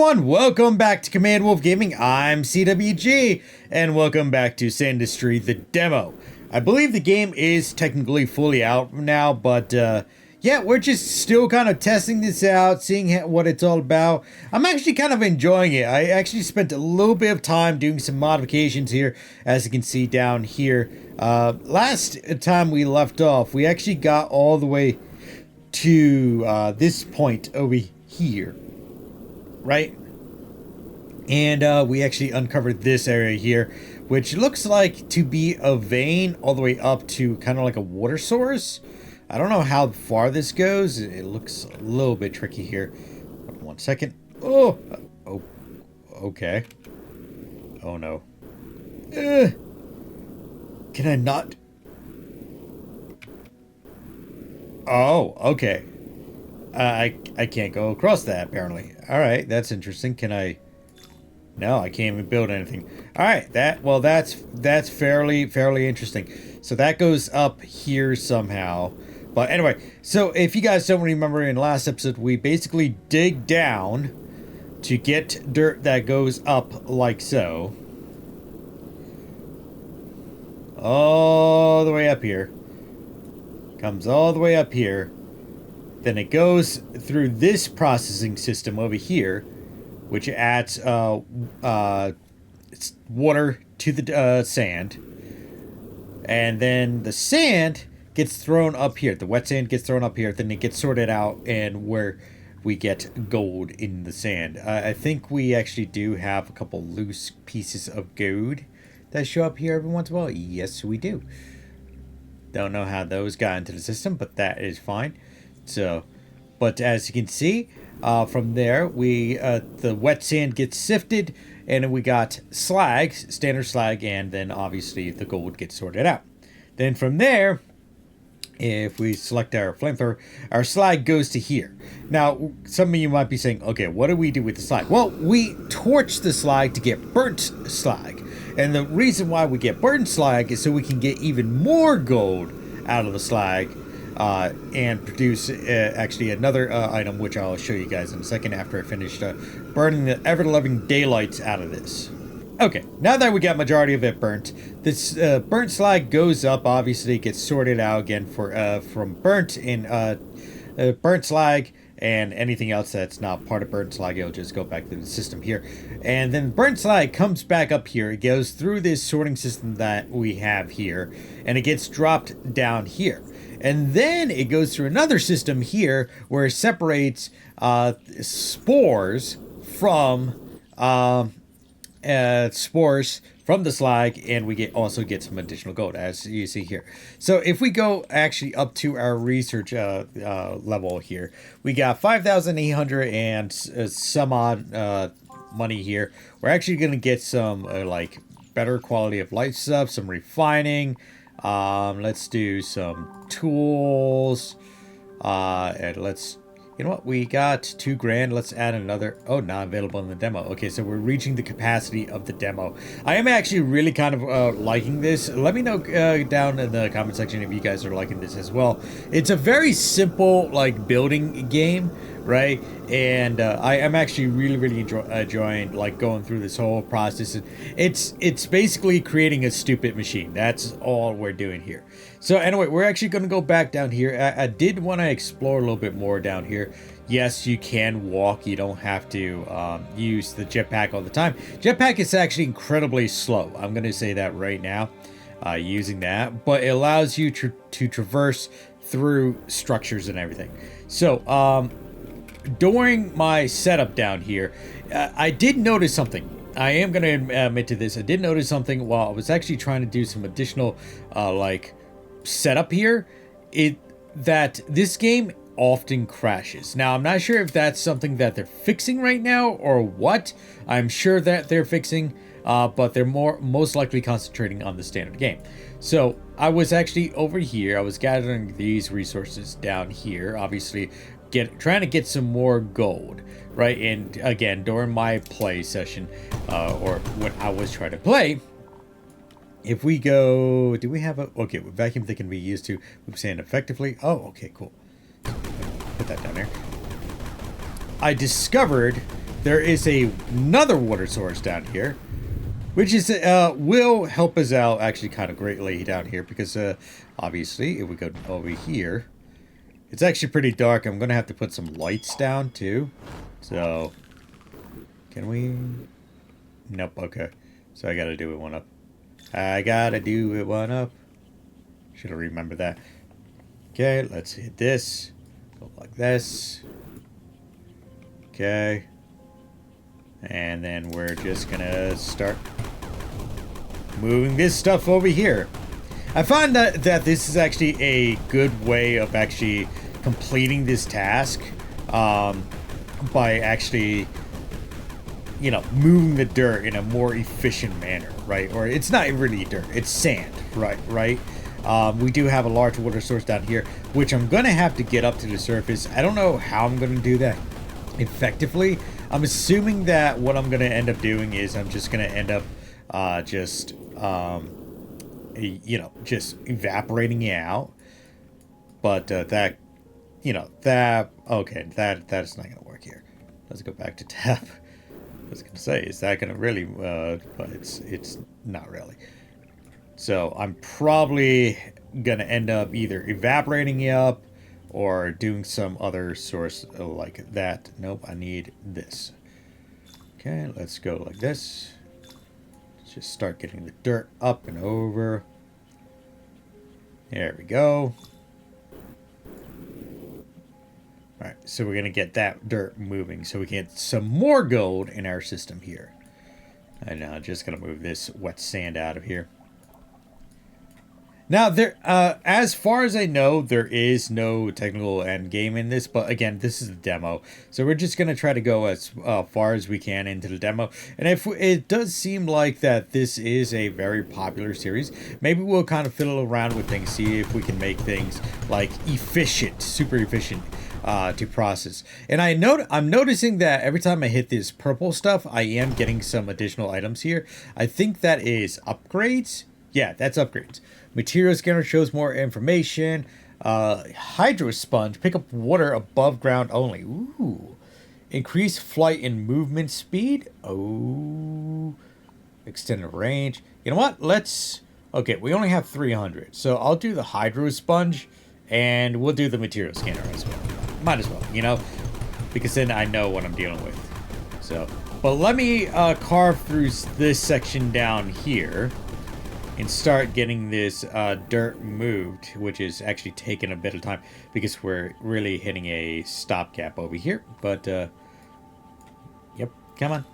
everyone, welcome back to Command Wolf Gaming. I'm CWG, and welcome back to Sandustry, the demo. I believe the game is technically fully out now, but yeah, we're just still kind of testing this out, seeing what it's all about. I'm actually kind of enjoying it. I actually spent a little bit of time doing some modifications here, as you can see down here. Last time we left off, we actually got all the way to this point over here. Right? And we actually uncovered this area here, which looks like to be a vein all the way up to kind of like a water source. I don't know how far this goes. It looks a little bit tricky here. 1 second. Oh, okay. Oh no. Can I not? Oh, okay. I can't go across that, apparently. Alright, that's interesting. Can I... No, I can't even build anything. Alright, that's fairly interesting. So that goes up here somehow. But anyway, so if you guys don't remember, in last episode, we basically dig down to get dirt that goes up like so. All the way up here. Comes all the way up here. Then it goes through this processing system over here, which adds water to the sand. And then the sand gets thrown up here. The wet sand gets thrown up here. Then it gets sorted out, and where we get gold in the sand. I think we actually do have a couple loose pieces of gold that show up here every once in a while. Yes, we do. Don't know how those got into the system, but that is fine. So, but as you can see, from there, the wet sand gets sifted, and we got slag, standard slag, and then obviously the gold gets sorted out. Then from there, if we select our flamethrower, our slag goes to here. Now, some of you might be saying, okay, what do we do with the slag? Well, we torch the slag to get burnt slag. And the reason why we get burnt slag is so we can get even more gold out of the slag. And produce actually another item, which I'll show you guys in a second after I finish burning the ever-loving daylights out of this. Okay, now that we got majority of it burnt, this burnt slag goes up, obviously gets sorted out again for from burnt and burnt slag, and anything else that's not part of burnt slag, it'll just go back to the system here. And then burnt slag comes back up here. It goes through this sorting system that we have here, and it gets dropped down here. And then it goes through another system here where it separates spores from the slag, and we also get some additional gold, as you see here. So if we go actually up to our research level here, we got 5,800 and some odd money here. We're actually going to get some like better quality of life stuff, some refining. Let's do some tools, and let's, you know what, we got 2 grand. Let's add another. Oh, not available in the demo. Okay, so we're reaching the capacity of the demo. I am actually really kind of liking this. Let me know down in the comment section if you guys are liking this as well. It's a very simple like building game, right? And I am actually really enjoying like going through this whole process. And it's basically creating a stupid machine. That's all we're doing here. So anyway, we're actually going to go back down here. I did want to explore a little bit more down here. Yes, you can walk. You don't have to use the jetpack all the time. Jetpack is actually incredibly slow. I'm going to say that right now, using that. But it allows you to traverse through structures and everything. So during my setup down here, I did notice something. I am going to admit to this. I did notice something while I was actually trying to do some additional like setup here. That this game often crashes. Now, I'm not sure if that's something that they're fixing right now or what. I'm sure that they're fixing, but they're most likely concentrating on the standard game. So I was actually over here. I was gathering these resources down here, obviously trying to get some more gold, right? And again, during my play session, or when I was trying to play, if we go, do we have a, okay, vacuum that can be used to move sand effectively. Oh, okay, cool. Put that down there. I discovered there is another water source down here, which is will help us out actually kind of greatly down here, because obviously if we go over here, it's actually pretty dark. I'm gonna have to put some lights down too. So can we? Nope. Okay. So I gotta do it one up. I gotta do it one up. Should have remembered that. Okay, let's hit this. Go like this. Okay. And then we're just gonna start moving this stuff over here. I find that this is actually a good way of actually completing this task by actually, you know, moving the dirt in a more efficient manner, right? Or it's not really dirt, it's sand, right? We do have a large water source down here, which I'm gonna have to get up to the surface. I don't know how I'm gonna do that effectively. I'm assuming that what I'm gonna end up doing is I'm just gonna end up you know, just evaporating it out. But that, you know, that, okay, that's not gonna work here. Let's go back to tab. I was gonna say, is that gonna really but it's not really. So I'm probably gonna end up either evaporating it up or doing some other source like that. Nope, I need this. Okay, let's go like this. Let's just start getting the dirt up and over. There we go. Alright, so we're gonna get that dirt moving so we can get some more gold in our system here. And now just gonna move this wet sand out of here. Now, there, as far as I know, there is no technical end game in this, but again, this is a demo, so we're just gonna try to go as far as we can into the demo. And if it does seem like that this is a very popular series, maybe we'll kind of fiddle around with things, see if we can make things like efficient, super efficient to process. And I'm noticing that every time I hit this purple stuff, I am getting some additional items here. I think that is upgrades. Yeah, that's upgrades. Material scanner shows more information. Hydro sponge, pick up water above ground only. Ooh. Increase flight and movement speed. Oh. Extended range. You know what? Let's... Okay, we only have 300. So I'll do the hydro sponge and we'll do the material scanner as well. Might as well, you know? Because then I know what I'm dealing with. So, but let me carve through this section down here and start getting this dirt moved, which is actually taking a bit of time because we're really hitting a stopgap over here. But, yep, come on.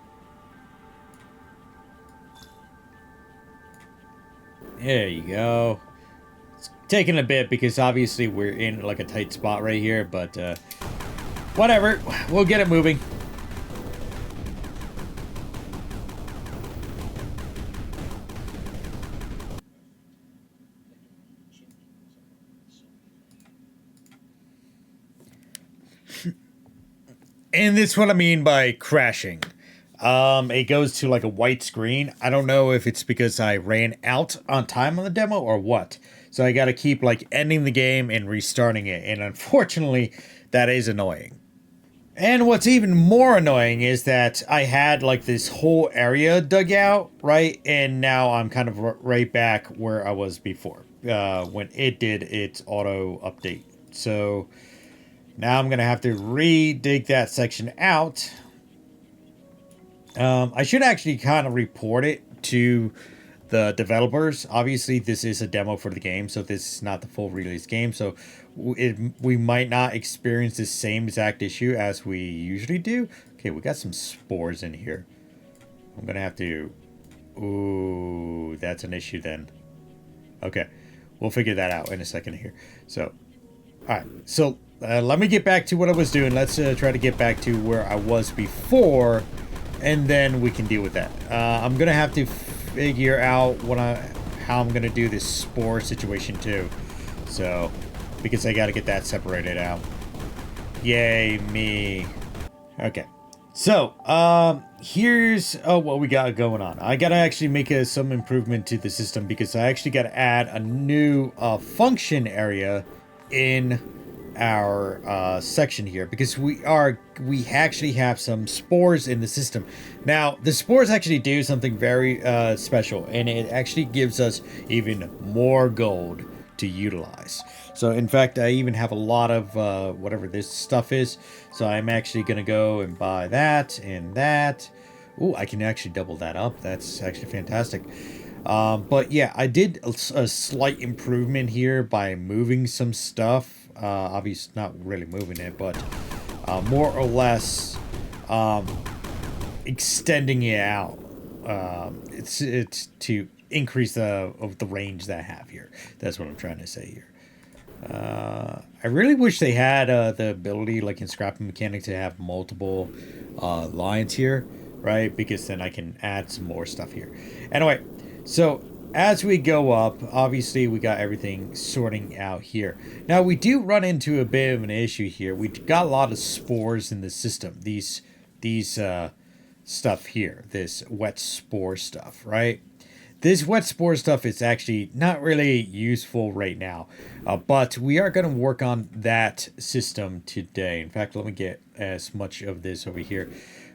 There you go. It's taking a bit because obviously we're in like a tight spot right here, but whatever, we'll get it moving. And that's what I mean by crashing. It goes to like a white screen. I don't know if it's because I ran out on time on the demo or what. So I got to keep like ending the game and restarting it. And unfortunately, that is annoying. And what's even more annoying is that I had like this whole area dug out, right? And now I'm kind of right back where I was before when it did its auto update. So now I'm going to have to re-dig that section out. I should actually kind of report it to the developers. Obviously, this is a demo for the game, so this is not the full release game. So we might not experience the same exact issue as we usually do. Okay, we got some spores in here. I'm going to have to... Ooh, that's an issue then. Okay, we'll figure that out in a second here. So, all right, so... let me get back to what I was doing. Let's try to get back to where I was before, and then we can deal with that. I'm gonna have to figure out how I'm gonna do this spore situation too. So, because I gotta get that separated out. Yay me. Okay. So, here's what we got going on. I gotta actually make some improvement to the system because I actually gotta add a new function area in our section here, because we actually have some spores in the system. Now the spores actually do something very special, and it actually gives us even more gold to utilize. So in fact, I even have a lot of whatever this stuff is, so I'm actually gonna go and buy that and that. Oh, I can actually double that up. That's actually fantastic. But yeah, I did a slight improvement here by moving some stuff. Obviously, not really moving it, but more or less extending it out. It's to increase the range that I have here. That's what I'm trying to say here. I really wish they had the ability, like in scrapping mechanic, to have multiple lines here, right? Because then I can add some more stuff here. Anyway, so as we go up, obviously we got everything sorting out here. Now we do run into a bit of an issue here. We got a lot of spores in the system. These stuff here, this wet spore stuff, right? This wet spore stuff is actually not really useful right now, but we are going to work on that system today. In fact, let me get as much of this over here,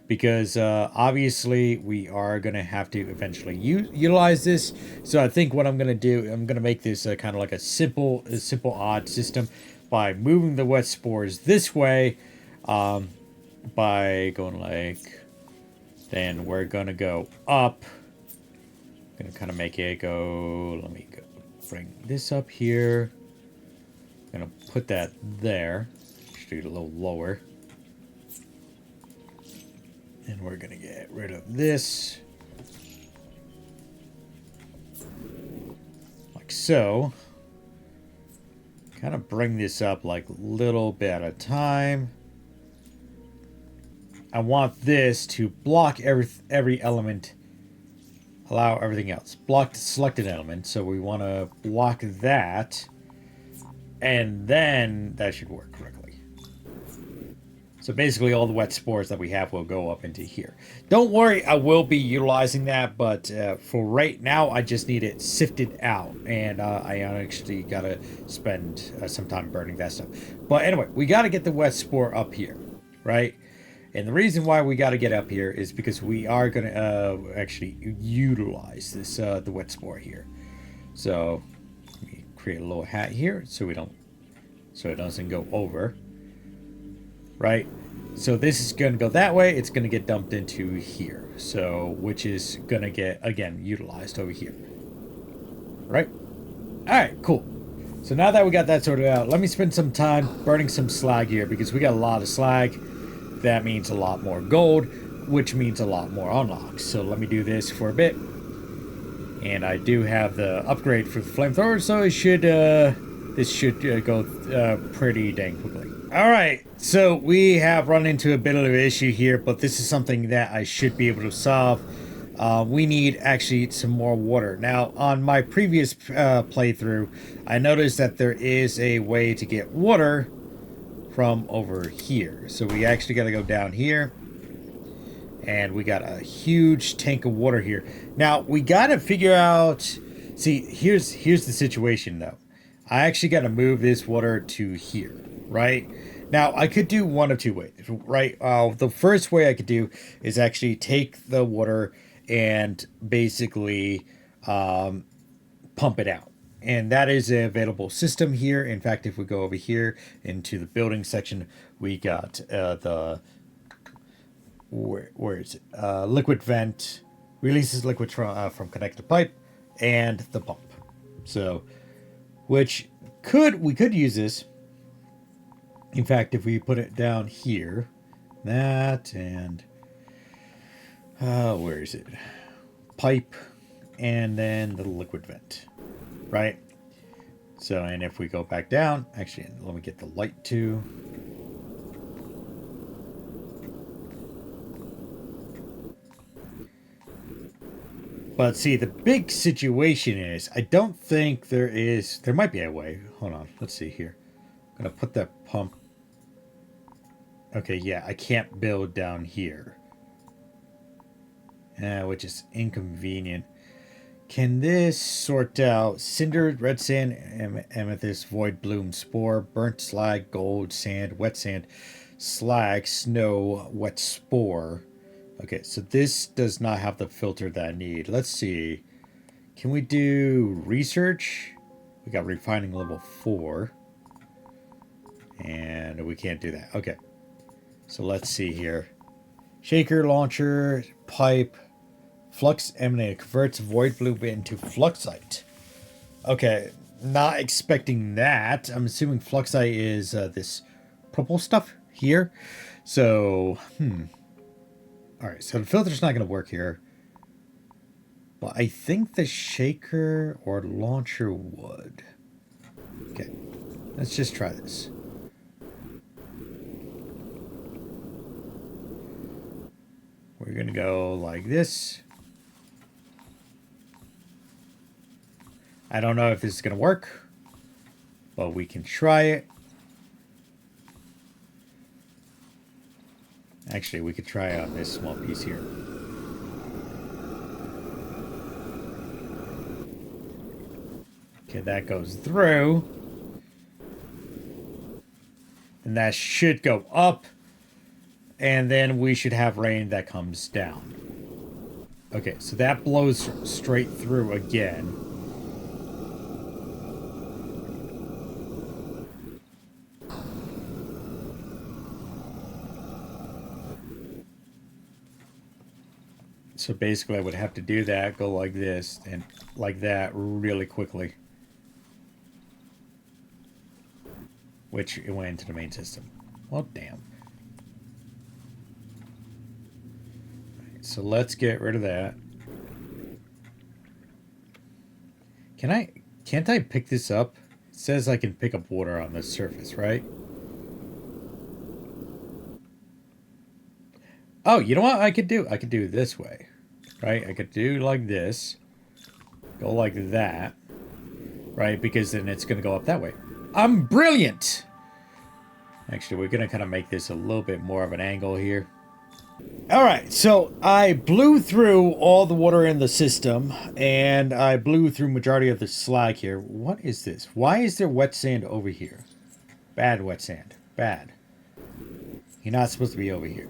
because obviously we are going to have to eventually utilize this. So I think what I'm going to do, I'm going to make this kind of like a simple odd system by moving the wet spores this way, by going like, then we're going to go up. Gonna kind of make it go. Let me go bring this up here. Gonna put that there. Just do it a little lower. And we're gonna get rid of this. Like so. Kind of bring this up like a little bit at a time. I want this to block every element. Allow everything else. Block the selected element, so we want to block that, and then that should work correctly. So basically all the wet spores that we have will go up into here. Don't worry, I will be utilizing that, but for right now, I just need it sifted out, and I actually got to spend some time burning that stuff. But anyway, we got to get the wet spore up here, right? And the reason why we got to get up here is because we are going to actually utilize this the wet spore here. So let me create a little hat here so it doesn't go over. Right? So this is going to go that way. It's going to get dumped into here. So which is going to get, again, utilized over here. Right? All right, cool. So now that we got that sorted out, let me spend some time burning some slag here, because we got a lot of slag. That means a lot more gold, which means a lot more unlocks. So let me do this for a bit. And I do have the upgrade for the flamethrower, so it should this should go pretty dang quickly. All right, so we have run into a bit of an issue here, but this is something that I should be able to solve. We need actually some more water. Now, on my previous playthrough, I noticed that there is a way to get water from over here. So we actually got to go down here, and we got a huge tank of water here. Now we got to figure out, see, here's the situation though. I actually got to move this water to here, right? Now I could do one of two ways, right? The first way I could do is actually take the water and basically pump it out. And that is an available system here. In fact, if we go over here into the building section, we got where is it? Liquid vent, releases liquid from connected pipe, and the pump. So, we could use this. In fact, if we put it down here, that and where is it? Pipe, and then the liquid vent. Right? So, and if we go back down, actually, let me get the light too. But see, the big situation is, I don't think there might be a way. Hold on, let's see here. I'm going to put that pump. Okay, yeah, I can't build down here. Which is inconvenient. Can this sort out cinder, red sand, amethyst, void bloom, spore, burnt slag, gold, sand, wet sand, slag, snow, wet spore? Okay, so this does not have the filter that I need. Let's see. Can we do research? We got refining level 4. And we can't do that. Okay. So let's see here. Shaker, launcher, pipe, flux emanator, converts void bloom into fluxite. Okay, not expecting that. I'm assuming fluxite is this purple stuff here. So, Alright, so the filter's not going to work here. But I think the shaker or launcher would. Okay, let's just try this. We're going to go like this. I don't know if this is going to work, but we can try it. Actually, we could try on this small piece here. Okay, that goes through. And that should go up. And then we should have rain that comes down. Okay, so that blows straight through again. So basically I would have to do that, go like this, and like that really quickly. Which it went into the main system. Well, damn. So let's get rid of that. Can't I pick this up? It says I can pick up water on the surface, right? Oh, you know what I could do? I could do it this way, right? I could do like this, go like that, right? Because then it's going to go up that way. I'm brilliant! Actually, we're going to kind of make this a little bit more of an angle here. Alright, so I blew through all the water in the system, and I blew through majority of the slag here. What is this? Why is there wet sand over here? Bad wet sand. Bad. You're not supposed to be over here.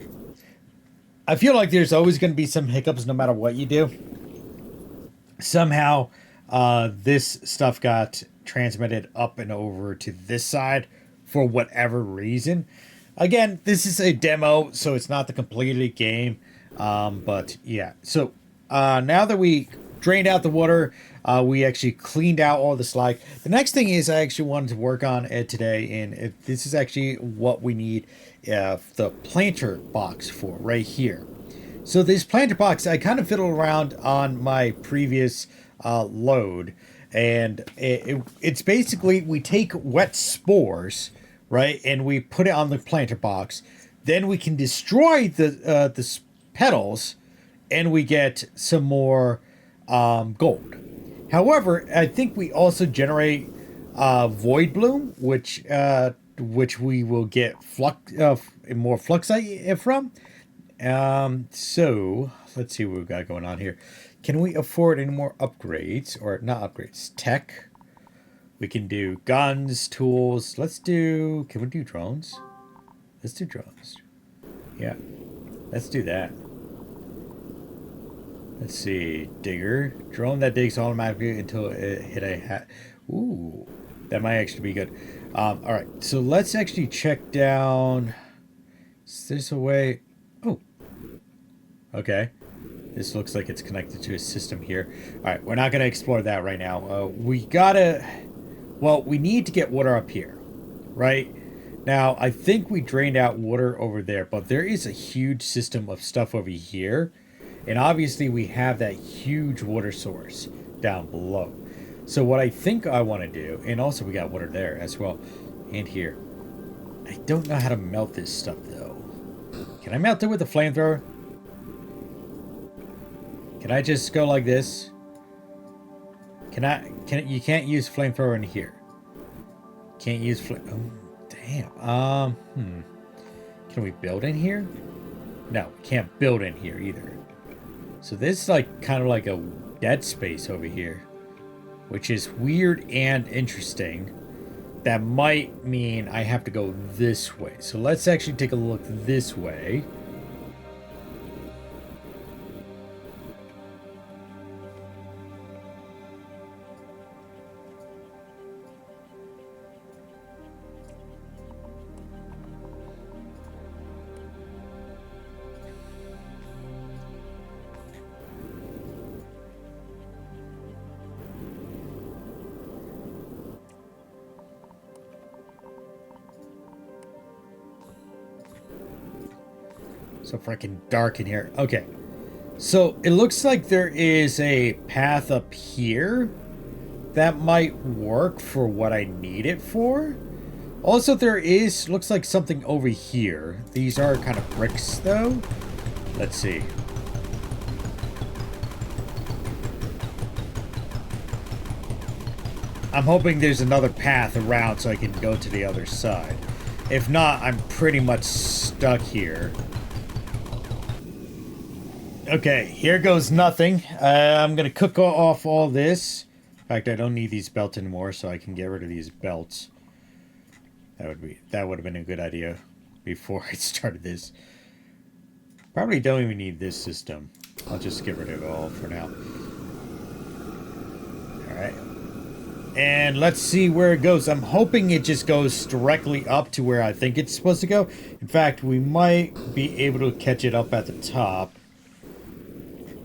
I feel like there's always going to be some hiccups no matter what you do. Somehow, this stuff got transmitted up and over to this side for whatever reason. Again, this is a demo, so it's not the completed game. But yeah, so now that we drained out the water, we actually cleaned out all the slag. The next thing is I actually wanted to work on it today, and this is actually what we need the planter box for right here. So this planter box, I kind of fiddled around on my previous load, and it's basically we take wet spores, right, and we put it on the planter box. Then we can destroy the petals, and we get some more gold. However, I think we also generate void bloom, which we will get more fluxite from. So let's see what we've got going on here. Can we afford any more upgrades, or not upgrades? Tech. We can do guns, tools. Can we do drones? Let's do drones. Yeah, let's do that. Let's see, digger. Drone that digs automatically until it hit a hat. Ooh, that might actually be good. All right, so let's actually check down. Is this a way? Oh, okay. This looks like it's connected to a system here. All right, we're not going to explore that right now. Well, we need to get water up here, right? Now, I think we drained out water over there, but there is a huge system of stuff over here. And obviously, we have that huge water source down below. So what I think I want to do, and also we got water there as well, and here. I don't know how to melt this stuff, though. Can I melt it with a flamethrower? Can I just go like this? You can't use flamethrower in here. Can't use oh, damn. Can we build in here? No, can't build in here either. So this is like kind of like a dead space over here, which is weird and interesting. That might mean I have to go this way. So let's actually take a look this way. So freaking dark in here. Okay. So it looks like there is a path up here that might work for what I need it for. Also, there is, looks like something over here. These are kind of bricks though. Let's see. I'm hoping there's another path around so I can go to the other side. If not, I'm pretty much stuck here. Okay, here goes nothing. I'm gonna cook off all this. In fact, I don't need these belts anymore, so I can get rid of these belts. That would have been a good idea before I started this. Probably don't even need this system. I'll just get rid of it all for now. Alright. And let's see where it goes. I'm hoping it just goes directly up to where I think it's supposed to go. In fact, we might be able to catch it up at the top,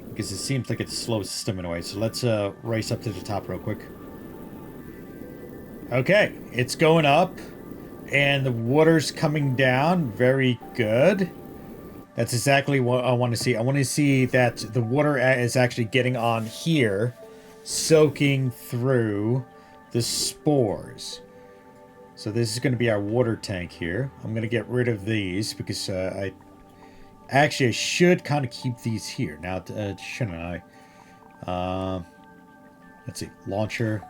because it seems like it's a slow system in a way. So let's race up to the top real quick. Okay, it's going up. And the water's coming down. Very good. That's exactly what I want to see. I want to see that the water is actually getting on here, soaking through the spores. So this is going to be our water tank here. I'm going to get rid of these because I should kind of keep these here. Now, shouldn't I? Let's see. Launcher.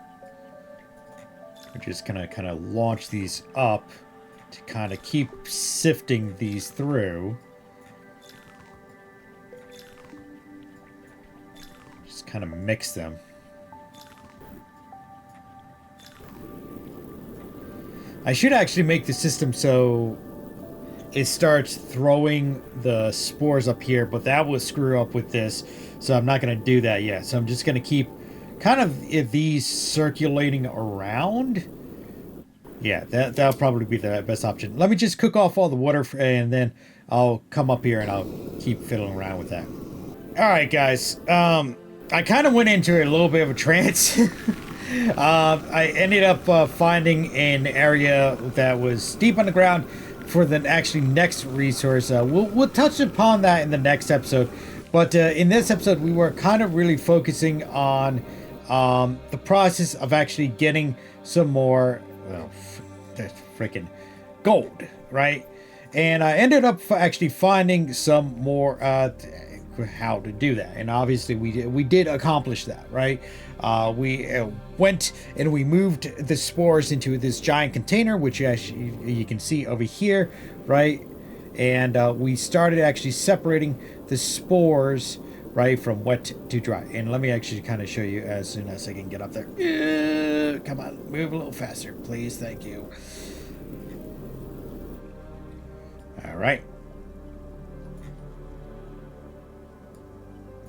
We're just going to kind of launch these up to kind of keep sifting these through. Just kind of mix them. I should actually make the system so it starts throwing the spores up here, but that will screw up with this, so I'm not going to do that yet. So I'm just going to keep kind of these circulating around. Yeah, that'll probably be the best option. Let me just cook off all the water, and then I'll come up here and I'll keep fiddling around with that. All right, guys. I kind of went into a little bit of a trance. I ended up finding an area that was deep on the ground for the actually next resource. We'll touch upon that in the next episode. But in this episode, we were kind of really focusing on the process of actually getting some more freaking gold, right? And I ended up actually finding some more how to do that, and obviously we did accomplish that, right? We went and we moved the spores into this giant container, which actually you can see over here, right? And we started actually separating the spores, right, from wet to dry. And let me actually kind of show you as soon as I can get up there. Come on, move a little faster, please. Thank you. All right.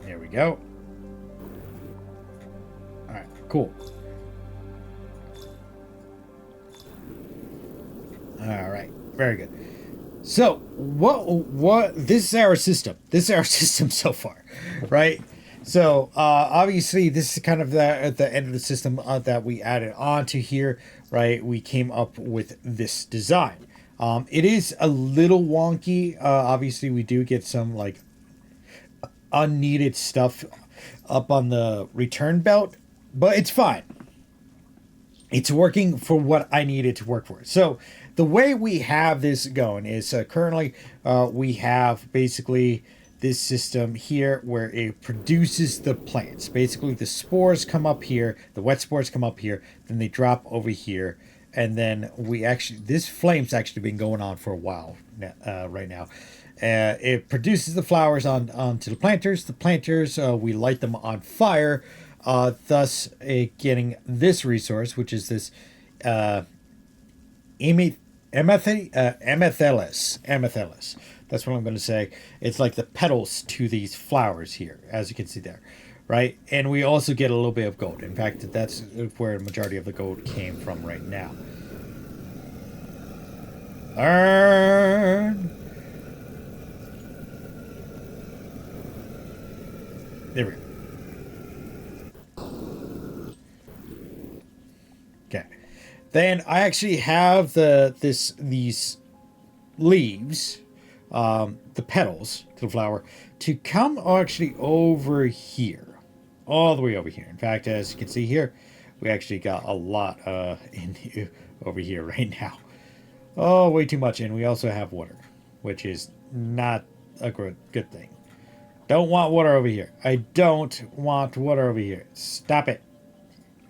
There we go. All right, cool. All right, very good. So, what? This is our system. This is our system so far, right? So, obviously, this is kind of at the end of the system that we added onto here, right? We came up with this design. It is a little wonky. Obviously, we do get some like unneeded stuff up on the return belt, but it's fine. It's working for what I need it to work for. So the way we have this going is currently we have basically this system here where it produces the plants. Basically the spores come up here, the wet spores come up here, then they drop over here, and then we actually, this flame's actually been going on for a while right now. It produces the flowers onto the planters. The planters, we light them on fire, thus getting this resource, which is this amethyllis. That's what I'm going to say. It's like the petals to these flowers here, as you can see there, right? And we also get a little bit of gold. In fact, that's where the majority of the gold came from right now. Burn! There we go. Okay. Then I actually have these leaves, the petals to the flower, to come actually over here, all the way over here. In fact, as you can see here, we actually got a lot in over here right now. Oh, way too much, and we also have water, which is not a good thing. Don't want water over here. I don't want water over here. Stop it.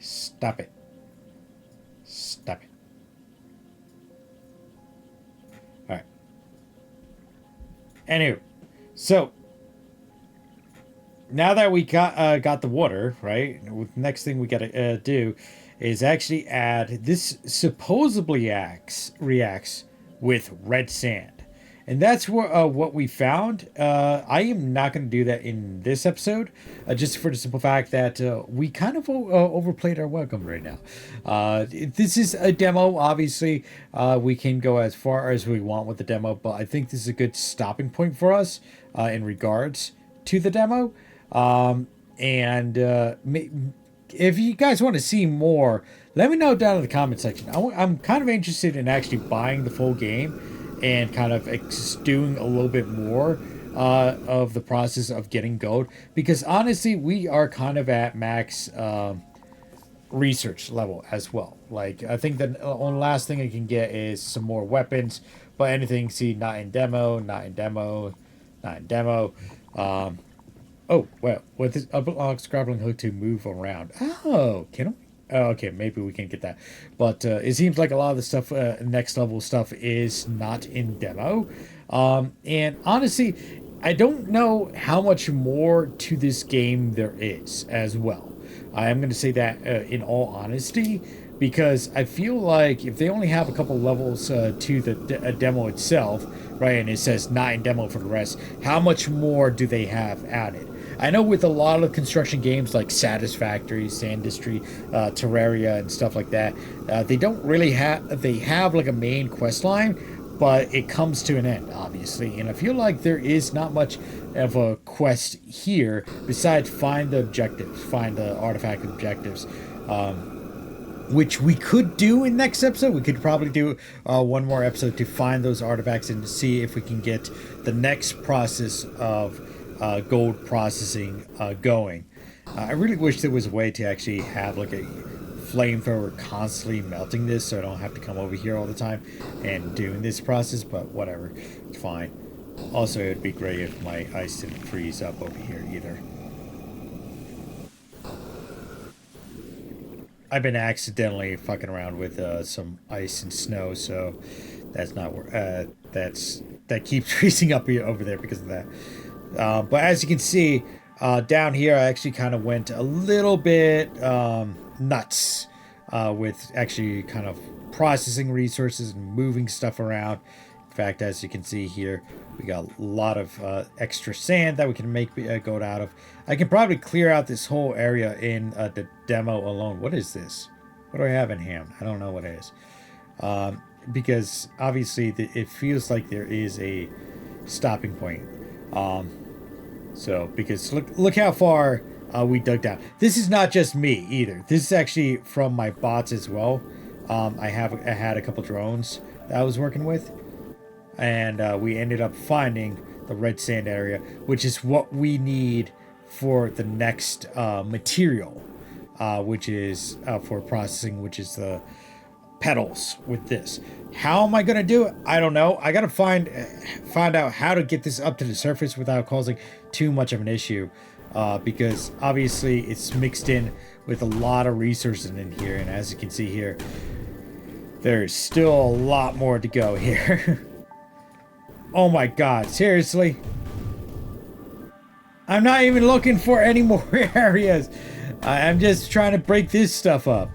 Stop it. Stop it. All right. Anyway, so now that we got the water, right? Next thing we gotta do is actually add this. Supposedly reacts with red sand. And that's what we found. I am not going to do that in this episode, just for the simple fact that we kind of overplayed our welcome right now. This is a demo. Obviously, we can go as far as we want with the demo, but I think this is a good stopping point for us in regards to the demo. If you guys want to see more, let me know down in the comment section. I'm kind of interested in actually buying the full game and kind of doing a little bit more of the process of getting gold, because honestly we are kind of at max research level as well. Like, I think the only last thing I can get is some more weapons, but anything, see, not in demo. Oh, well, with this unlock scrabbling hook to move around. Oh, can I? Oh, okay, maybe we can get that. But it seems like a lot of the stuff, next level stuff, is not in demo. And honestly, I don't know how much more to this game there is as well. I am going to say that in all honesty, because I feel like if they only have a couple levels to the demo itself, right, and it says not in demo for the rest, how much more do they have added? I know with a lot of construction games like Satisfactory, Sandustry, Terraria, and stuff like that, they don't really have, they have like a main quest line, but it comes to an end, obviously. And I feel like there is not much of a quest here besides find the objectives, find the artifact objectives, which we could do in next episode. We could probably do one more episode to find those artifacts and to see if we can get the next process of gold processing going. I really wish there was a way to actually have like a flamethrower constantly melting this, so I don't have to come over here all the time and doing this process, but whatever, it's fine. Also, it would be great if my ice didn't freeze up over here either. I've been accidentally fucking around with some ice and snow, so that's not where that keeps freezing up here over there because of that. But as you can see, down here, I actually kind of went a little bit nuts with actually kind of processing resources and moving stuff around. In fact, as you can see here, we got a lot of extra sand that we can make gold out of. I can probably clear out this whole area in the demo alone. What is this? What do I have in hand? I don't know what it is. Because obviously it feels like there is a stopping point. So, because look how far we dug down. This is not just me either. This is actually from my bots as well. I had a couple drones that I was working with, and we ended up finding the red sand area, which is what we need for the next material, which is for processing, which is the petals with this. How am I gonna do it? I don't know. I gotta find out how to get this up to the surface without causing too much of an issue, because obviously it's mixed in with a lot of resources in here, and as you can see here, there's still a lot more to go here. Oh my god, seriously? I'm not even looking for any more areas. I'm just trying to break this stuff up.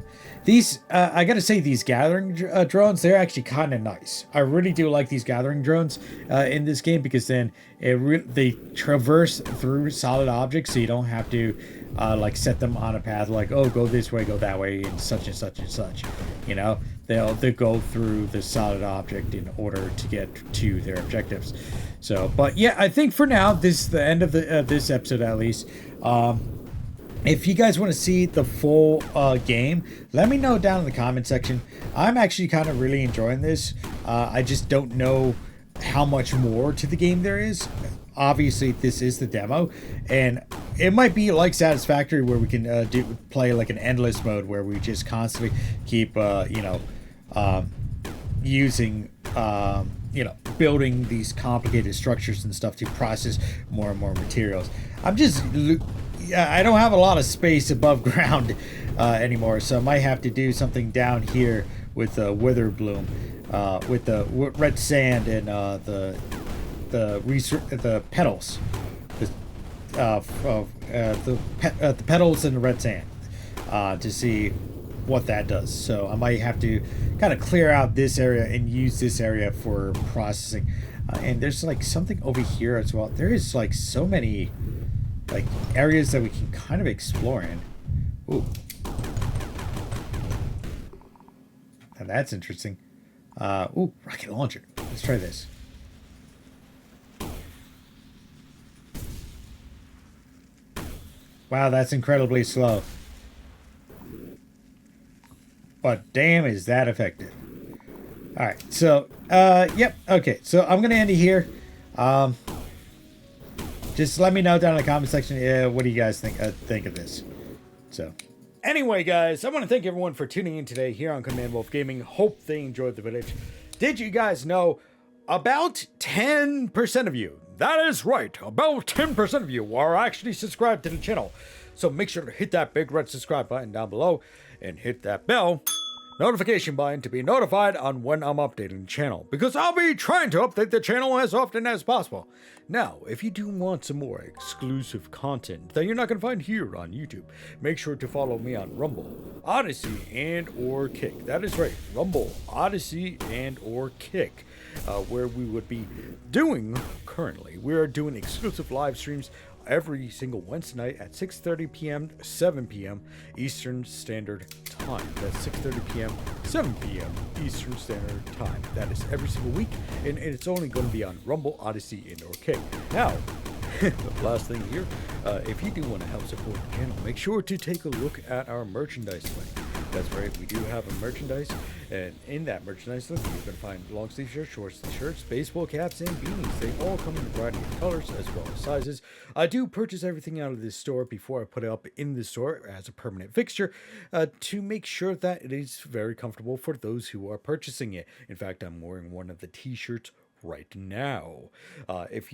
These, I gotta say, these gathering drones, they're actually kind of nice. I really do like these gathering drones in this game because then they traverse through solid objects, so you don't have to like set them on a path like, oh, go this way, go that way, and such and such and such. You know, they'll go through the solid object in order to get to their objectives. So, but yeah, I think for now, this is the end of the this episode at least. If you guys want to see the full game, let me know down in the comment section. I'm actually kind of really enjoying this. I just don't know how much more to the game there is. Obviously, this is the demo, and it might be like Satisfactory where we can play like an endless mode where we just constantly keep, using, building these complicated structures and stuff to process more and more materials. I don't have a lot of space above ground anymore, so I might have to do something down here with Wither Bloom, with the red sand and the petals, the petals and the red sand, to see what that does. So I might have to kind of clear out this area and use this area for processing. And there's like something over here as well. There is like so many like areas that we can kind of explore in. Ooh. And that's interesting. Ooh, rocket launcher. Let's try this. Wow, that's incredibly slow. But damn, is that effective. Alright, so, yep, okay. So I'm going to end it here. Just let me know down in the comment section, what do you guys think of this? So, anyway, guys, I want to thank everyone for tuning in today here on Command Wolf Gaming. Hope they enjoyed the village. Did you guys know about 10% of you, that is right, about 10% of you are actually subscribed to the channel. So make sure to hit that big red subscribe button down below and hit that bell notification button to be notified on when I'm updating the channel, because I'll be trying to update the channel as often as possible. Now, if you do want some more exclusive content that you're not going to find here on YouTube, make sure to follow me on Rumble, Odyssey, and or Kick. That is right, Rumble, Odyssey, and or Kick, where we would be doing, currently, we are doing exclusive live streams every single Wednesday night at 6:30 p.m. 7 p.m. Eastern Standard Time. That's 6:30 p.m. 7 p.m. Eastern Standard Time. That is every single week, and it's only going to be on Rumble, Odyssey, and or Kick. Now, the last thing here, if you do want to help support the channel, make sure to take a look at our merchandise link. That's right, we do have a merchandise, and in that merchandise link, you're going to find long sleeve shirts, short sleeve shirts, baseball caps, and beanies. They all come in a variety of colors as well as sizes. I do purchase everything out of this store before I put it up in the store as a permanent fixture, to make sure that it is very comfortable for those who are purchasing it. In fact, I'm wearing one of the t-shirts right now. If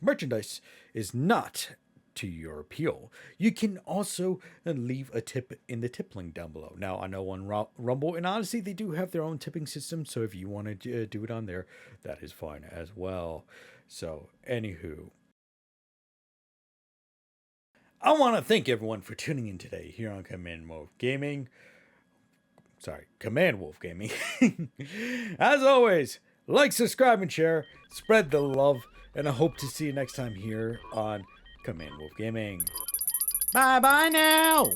merchandise is not to your appeal, you can also leave a tip in the tip link down below. Now, I know on Rumble and Odyssey, they do have their own tipping system, so if you want to do it on there, that is fine as well. So, anywho, I want to thank everyone for tuning in today here on Command Wolf Gaming. As always, like, subscribe, and share. Spread the love, and I hope to see you next time here on Command Wolf Gaming. Bye-bye now!